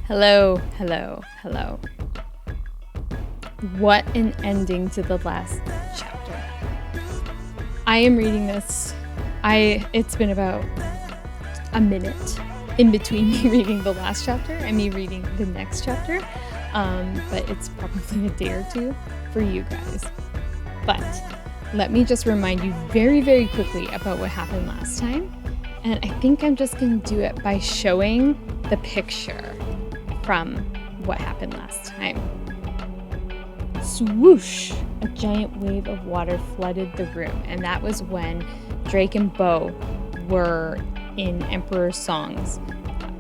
Hello, hello, hello. What an ending to the last chapter. I am reading this. It's been about a minute in between me reading the last chapter and me reading the next chapter. But it's probably a day or two for you guys. But let me just remind you very, very quickly about what happened last time. And I think I'm just going to do it by showing the picture from what happened last time. Swoosh! A giant wave of water flooded the room, and that was when Drake and Bo were in Emperor Song's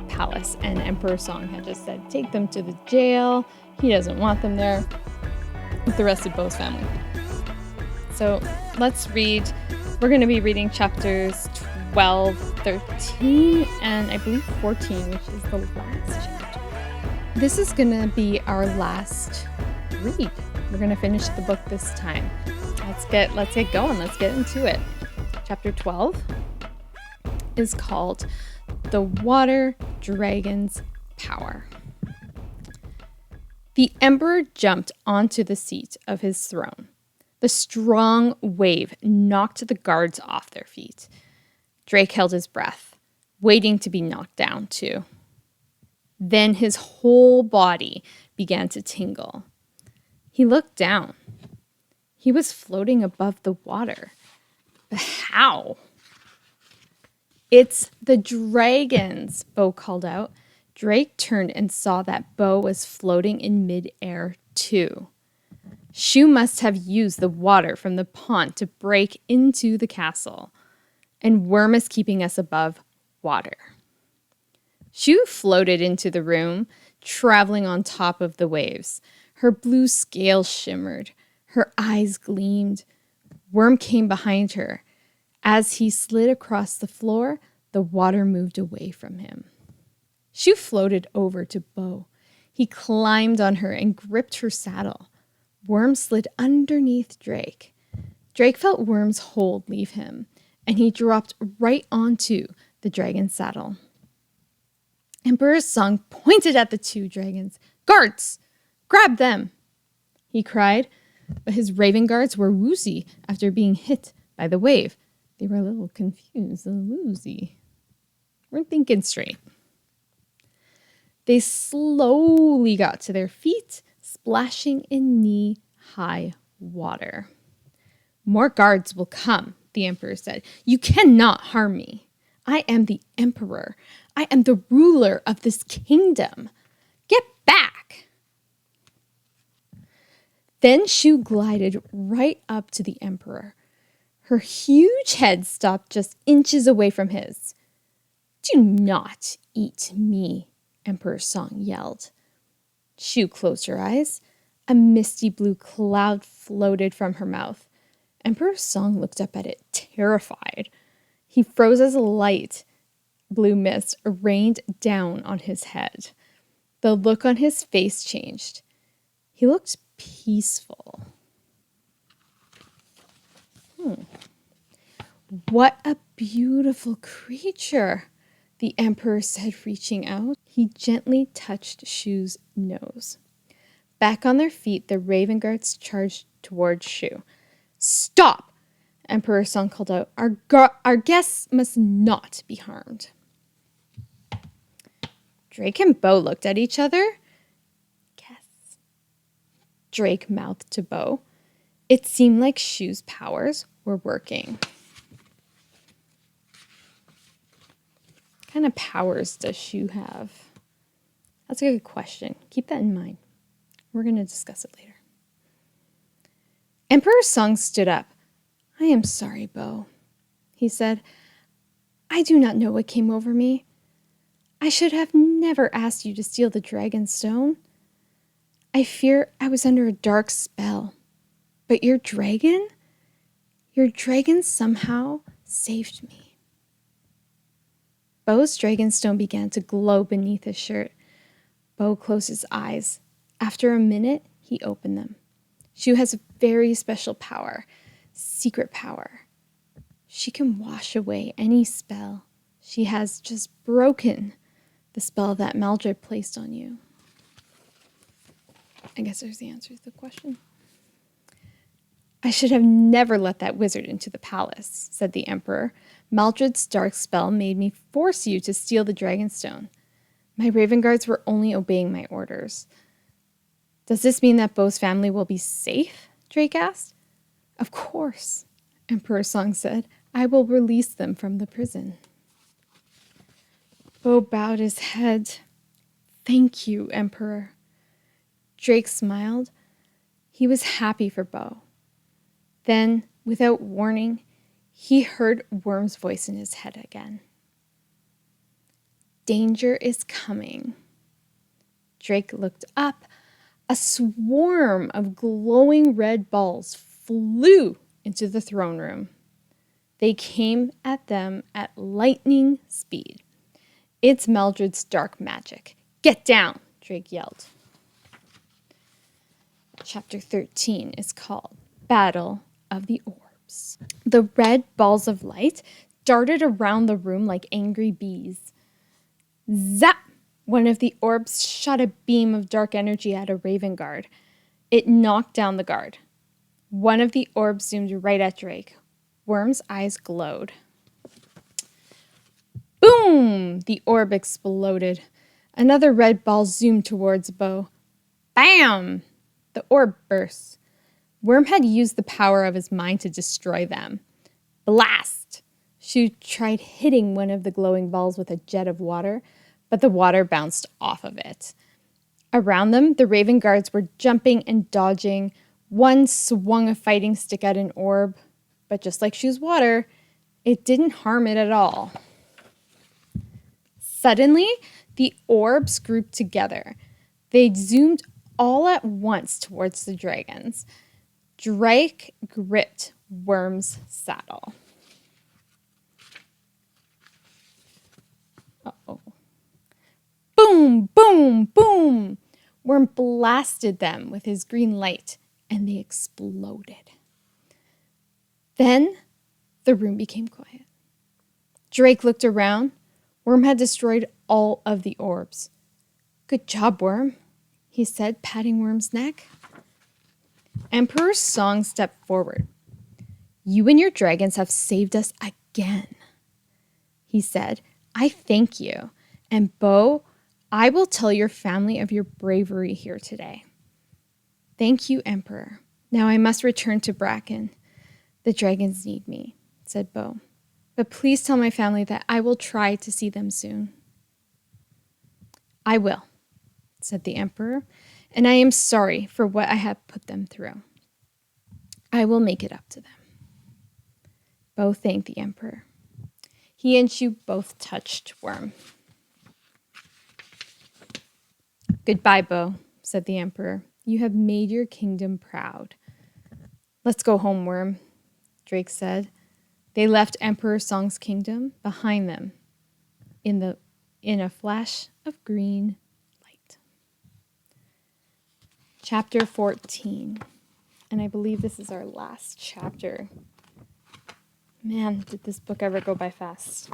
palace, and Emperor Song had just said, take them to the jail. He doesn't want them there with the rest of Bo's family. So let's read. We're going to be reading chapters 12, 13, and I believe 14, which is the last chapter. This is going to be our last read. We're going to finish the book this time. Let's get going. Let's get into it. Chapter 12 is called The Water Dragon's Power. The Emperor jumped onto the seat of his throne. The strong wave knocked the guards off their feet. Drake held his breath, waiting to be knocked down too. Then his whole body began to tingle. He looked down. He was floating above the water. But how? It's the dragons, Bo called out. Drake turned and saw that Bo was floating in midair too. Shu must have used the water from the pond to break into the castle. And Worm is keeping us above water. Shu floated into the room, traveling on top of the waves. Her blue scales shimmered. Her eyes gleamed. Worm came behind her. As he slid across the floor, the water moved away from him. Shu floated over to Bo. He climbed on her and gripped her saddle. Worm slid underneath Drake. Drake felt Worm's hold leave him, and he dropped right onto the dragon's saddle. Emperor Song pointed at the two dragons. Guards! Grab them! He cried, but his raven guards were woozy after being hit by the wave. They were a little confused and woozy. Weren't thinking straight. They slowly got to their feet, splashing in knee-high water. More guards will come, the Emperor said. You cannot harm me. I am the Emperor. I am the ruler of this kingdom. Get back. Then Shu glided right up to the Emperor. Her huge head stopped just inches away from his. Do not eat me, Emperor Song yelled. Shu closed her eyes. A misty blue cloud floated from her mouth. Emperor Song looked up at it, terrified. He froze as a light blue mist rained down on his head. The look on his face changed. He looked peaceful. What a beautiful creature, the Emperor said, reaching out. He gently touched Shu's nose. Back on their feet, the raven guards charged towards Shu. Stop! Emperor Song called out. Our guests must not be harmed. Drake and Bo looked at each other. Guess. Drake mouthed to Bo. It seemed like Shu's powers were working. What kind of powers does Shu have? That's a good question. Keep that in mind. We're going to discuss it later. Emperor Song stood up. I am sorry, Bo, he said. I do not know what came over me. I should have never asked you to steal the dragon stone. I fear I was under a dark spell. But your dragon somehow saved me. Bo's dragon stone began to glow beneath his shirt. Bo closed his eyes. After a minute, he opened them. Shu has a very special power, secret power. She can wash away any spell she has just broken The spell that Maldred placed on you. I guess there's the answer to the question. I should have never let that wizard into the palace, said the emperor. Maldred's dark spell made me force you to steal the dragonstone. My raven guards were only obeying my orders. Does this mean that Beau's family will be safe? Drake asked. Of course, Emperor Song said. I will release them from the prison. Beau bowed his head. Thank you, Emperor. Drake smiled. He was happy for Beau. Then, without warning, he heard Worm's voice in his head again. Danger is coming. Drake looked up. A swarm of glowing red balls flew into the throne room. They came at them at lightning speed. It's Maldred's dark magic. Get down, Drake yelled. Chapter 13 is called Battle of the Orbs. The red balls of light darted around the room like angry bees. Zap! One of the orbs shot a beam of dark energy at a raven guard. It knocked down the guard. One of the orbs zoomed right at Drake. Worm's eyes glowed. Boom! The orb exploded. Another red ball zoomed towards Beau. Bam! The orb burst. Worm had used the power of his mind to destroy them. Blast! Shu tried hitting one of the glowing balls with a jet of water, but the water bounced off of it. Around them, the raven guards were jumping and dodging. One swung a fighting stick at an orb, but just like Shu's water, it didn't harm it at all. Suddenly, the orbs grouped together. They zoomed all at once towards the dragons. Drake gripped Worm's saddle. Uh-oh. Boom, boom, boom! Worm blasted them with his green light, and they exploded. Then the room became quiet. Drake looked around. Worm had destroyed all of the orbs. Good job, Worm, he said, patting Worm's neck. Emperor Song stepped forward. You and your dragons have saved us again, he said. I thank you. And Beau, I will tell your family of your bravery here today. Thank you, Emperor. Now I must return to Bracken. The dragons need me, said Beau. But please tell my family that I will try to see them soon. I will, said the Emperor, and I am sorry for what I have put them through. I will make it up to them. Beau thanked the Emperor. He and Shu both touched Worm. Goodbye, Beau, said the Emperor. You have made your kingdom proud. Let's go home, Worm, Drake said. They left Emperor Song's kingdom behind them in a flash of green light. Chapter 14. And I believe this is our last chapter. Man, did this book ever go by fast.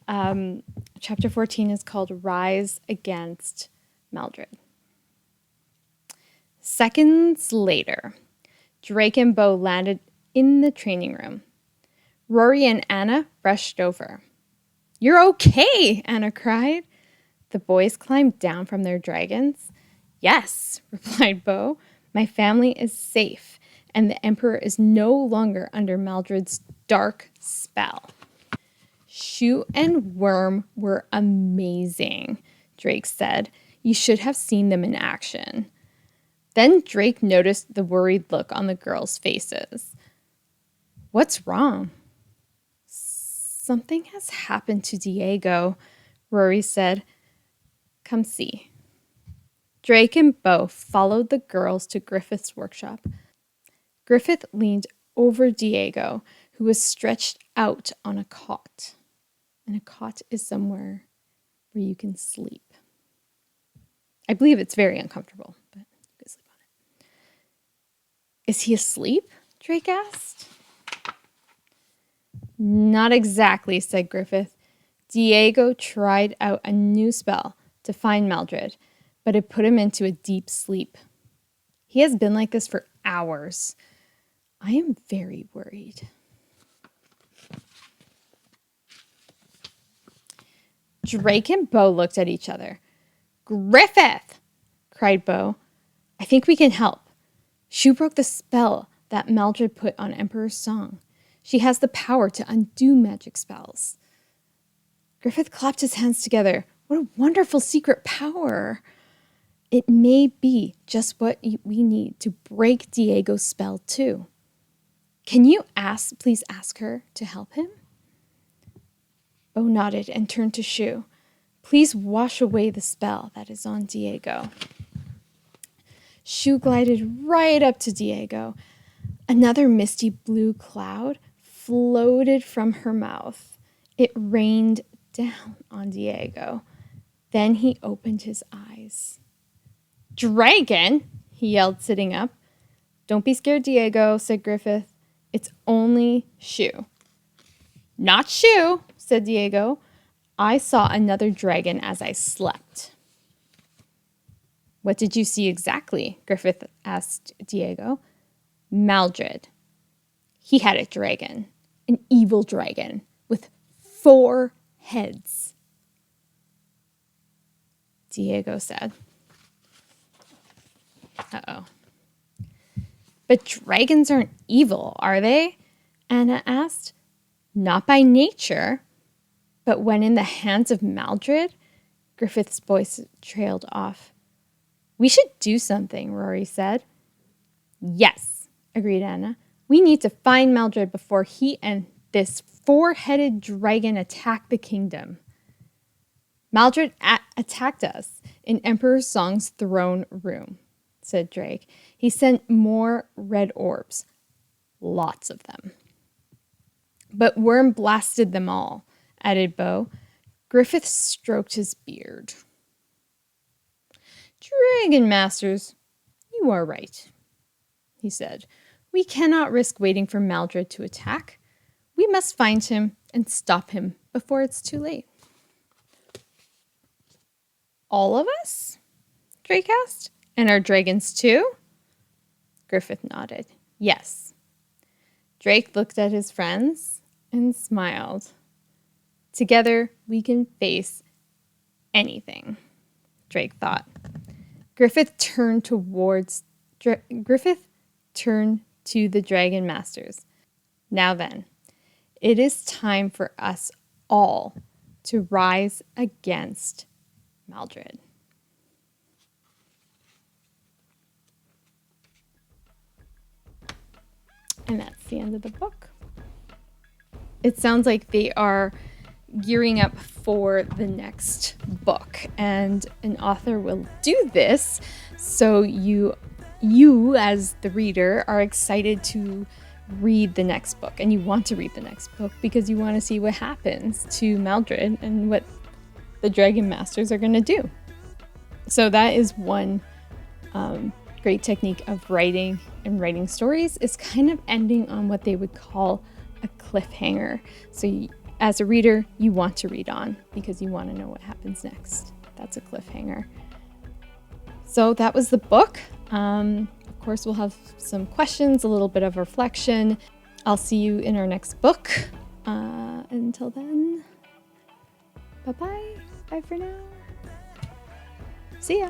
Chapter 14 is called Rise Against Maldred. Seconds later, Drake and Beau landed in the training room. Rory and Anna rushed over. You're okay, Anna cried. The boys climbed down from their dragons. Yes, replied Beau. My family is safe, and the Emperor is no longer under Maldred's dark spell. Shu and Worm were amazing, Drake said. You should have seen them in action. Then Drake noticed the worried look on the girls' faces. What's wrong? Something has happened to Diego, Rory said. Come see. Drake and Beau followed the girls to Griffith's workshop. Griffith leaned over Diego, who was stretched out on a cot. And a cot is somewhere where you can sleep. I believe it's very uncomfortable, but you can sleep on it. Is he asleep? Drake asked. Not exactly, said Griffith. Diego tried out a new spell to find Maldred, but it put him into a deep sleep. He has been like this for hours. I am very worried. Drake and Bo looked at each other. Griffith, cried Bo. I think we can help. Shu broke the spell that Maldred put on Emperor's Song. She has the power to undo magic spells. Griffith clapped his hands together. What a wonderful secret power. It may be just what we need to break Diego's spell too. Can you please ask her to help him? Bo nodded and turned to Shu. Please wash away the spell that is on Diego. Shu glided right up to Diego. Another misty blue cloud floated from her mouth. It rained down on Diego. Then he opened his eyes. Dragon, he yelled, sitting up. Don't be scared, Diego, said Griffith. It's only Shu. Not Shu, said Diego. I saw another dragon as I slept. What did you see exactly? Griffith asked Diego. Maldred. He had a dragon, an evil dragon with 4 heads. Diego said. Uh-oh. But dragons aren't evil, are they? Anna asked. Not by nature. But when in the hands of Maldred, Griffith's voice trailed off. We should do something, Rory said. Yes, agreed Anna. We need to find Maldred before he and this 4-headed dragon attack the kingdom. Maldred attacked us in Emperor's Song's throne room, said Drake. He sent more red orbs. Lots of them. But Worm blasted them all, added Bo. Griffith stroked his beard. Dragon Masters, you are right, he said. We cannot risk waiting for Maldred to attack. We must find him and stop him before it's too late. All of us? Drake asked. And our dragons too? Griffith nodded. Yes. Drake looked at his friends and smiled. Together we can face anything, Drake thought. Griffith turned to the Dragon Masters. Now then, it is time for us all to rise against Maldred. And that's the end of the book. It sounds like they are gearing up for the next book, and an author will do this so you as the reader are excited to read the next book, and you want to read the next book because you want to see what happens to Maldred and what the Dragon Masters are going to do. So that is one great technique of writing and writing stories, is kind of ending on what they would call a cliffhanger. So as a reader, you want to read on because you want to know what happens next. That's a cliffhanger. So that was the book. Of course, we'll have some questions, a little bit of reflection. I'll see you in our next book. Until then, bye-bye. Bye for now. See ya.